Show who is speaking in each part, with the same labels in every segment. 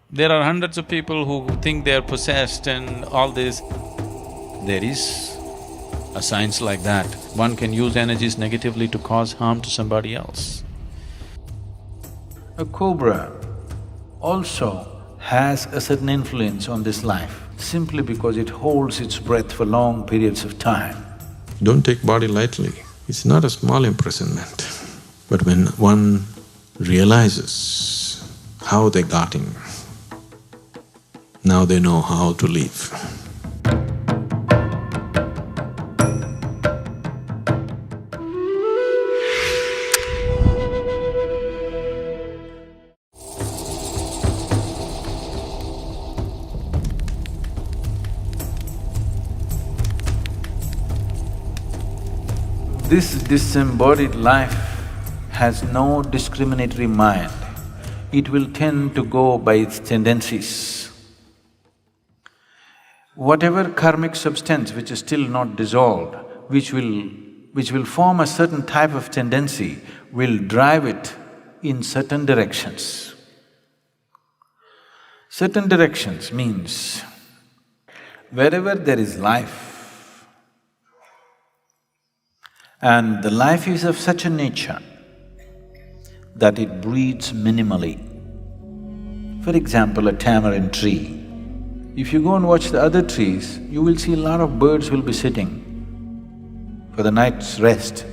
Speaker 1: There are hundreds of people who think they are possessed and all this. There is a science like that. One can use energies negatively to cause harm to somebody else.
Speaker 2: A cobra also has a certain influence on this life simply because it holds its breath for long periods of time.
Speaker 3: Don't take body lightly. It's not a small imprisonment. But when one realizes how they got in, now they know how to live.
Speaker 2: This disembodied life has no discriminatory mind. It will tend to go by its tendencies. Whatever karmic substance which is still not dissolved, which will form a certain type of tendency, will drive it in certain directions. Certain directions means wherever there is life, and the life is of such a nature that it breeds minimally. For example, a tamarind tree. If you go and watch the other trees, you will see a lot of birds will be sitting for the night's rest.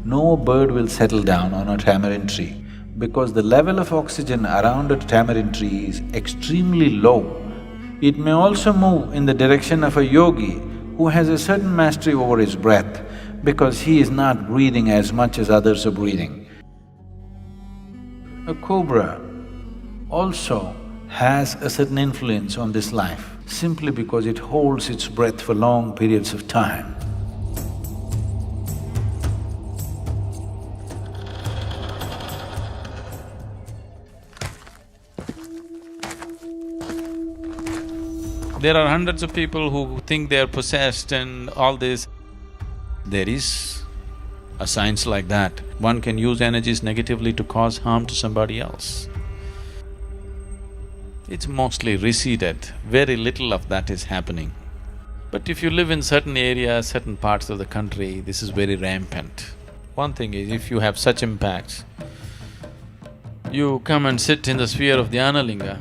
Speaker 2: No bird will settle down on a tamarind tree because the level of oxygen around a tamarind tree is extremely low. It may also move in the direction of a yogi who has a certain mastery over his breath because he is not breathing as much as others are breathing. A cobra also has a certain influence on this life simply because it holds its breath for long periods of time.
Speaker 1: There are hundreds of people who think they are possessed and all this. There is a science like that. One can use energies negatively to cause harm to somebody else. It's mostly receded, very little of that is happening. But if you live in certain areas, certain parts of the country, this is very rampant. One thing is, if you have such impacts, you come and sit in the sphere of Dhyanalinga,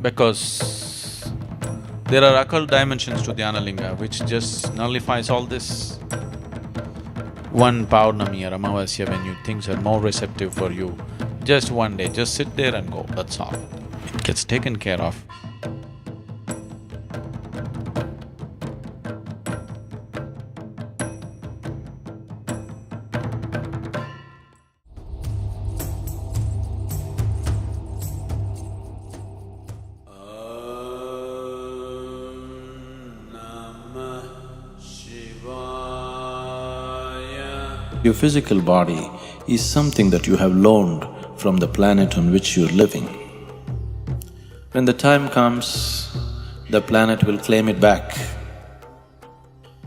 Speaker 1: because there are occult dimensions to Dhyanalinga which just nullifies all this. One Paurnami or Amavasya when things are more receptive for you, just one day, just sit there and go, that's all. It gets taken care of.
Speaker 4: Your physical body is something that you have loaned from the planet on which you're living. When the time comes, the planet will claim it back.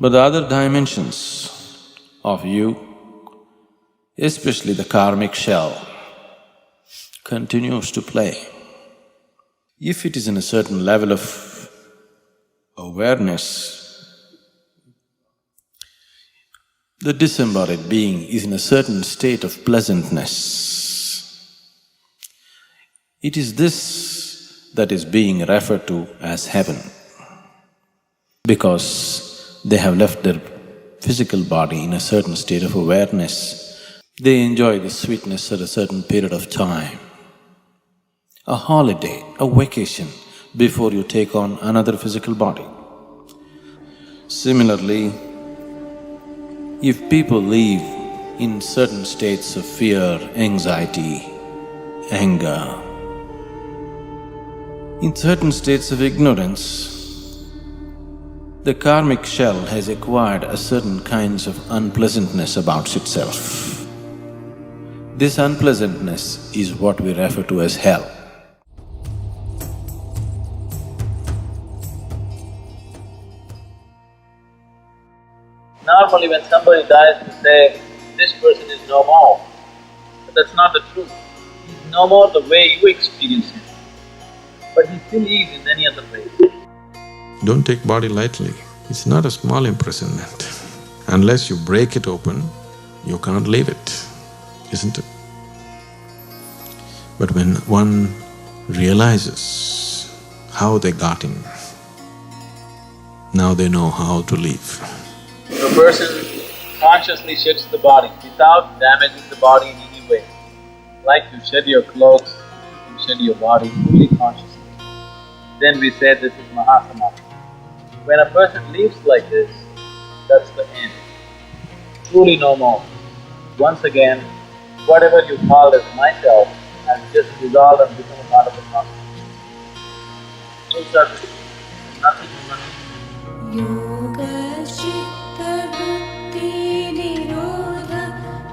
Speaker 4: But the other dimensions of you, especially the karmic shell, continues to play. If it is in a certain level of awareness, the disembodied being is in a certain state of pleasantness. It is this that is being referred to as heaven, because they have left their physical body in a certain state of awareness. They enjoy the sweetness at a certain period of time. A holiday, a vacation, before you take on another physical body. Similarly, if people live in certain states of fear, anxiety, anger, in certain states of ignorance, the karmic shell has acquired a certain kinds of unpleasantness about itself. This unpleasantness is what we refer to as hell.
Speaker 5: Normally when somebody dies, we say, this person is no more. But that's not the truth. He's no more the way you experience him, but he still is in any other way.
Speaker 3: Don't take body lightly. It's not a small imprisonment. Unless you break it open, you can't leave it, isn't it? But when one realizes how they got in, now they know how to leave.
Speaker 5: If a person consciously sheds the body without damaging the body in any way, like you shed your clothes, you shed your body fully consciously, then we say this is Mahasamadhi. When a person lives like this, that's the end. Truly no more. Once again, whatever you called as myself has just dissolved and become a part of the cosmos. Full circle. Nothing is nothing.
Speaker 6: योगश्चित्तवृत्ति निरोध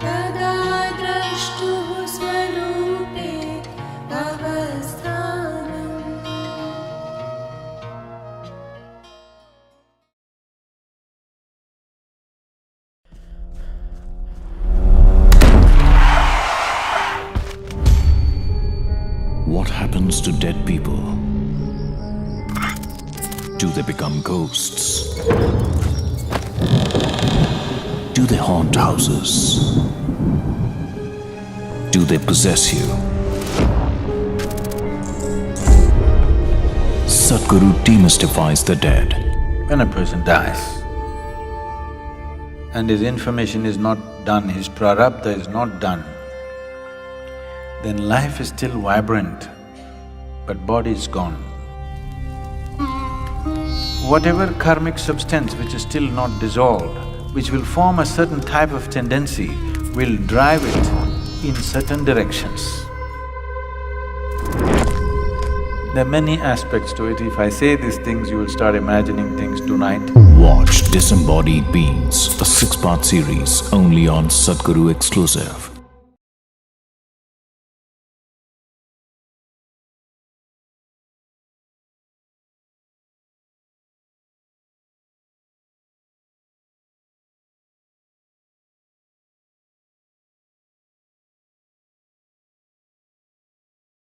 Speaker 6: तदा द्रष्टुः स्वरूपे अवस्थानम्।
Speaker 7: What happens to dead people? Do they become ghosts? Do they haunt houses? Do they possess you? Sadhguru demystifies the dead.
Speaker 2: When a person dies and his information is not done, his prarabdha is not done, then life is still vibrant, but body is gone. Whatever karmic substance which is still not dissolved, which will form a certain type of tendency, will drive it in certain directions. There are many aspects to it. If I say these things, you will start imagining things tonight.
Speaker 7: Watch Disembodied Beings, a 6-part series only on Sadhguru Exclusive.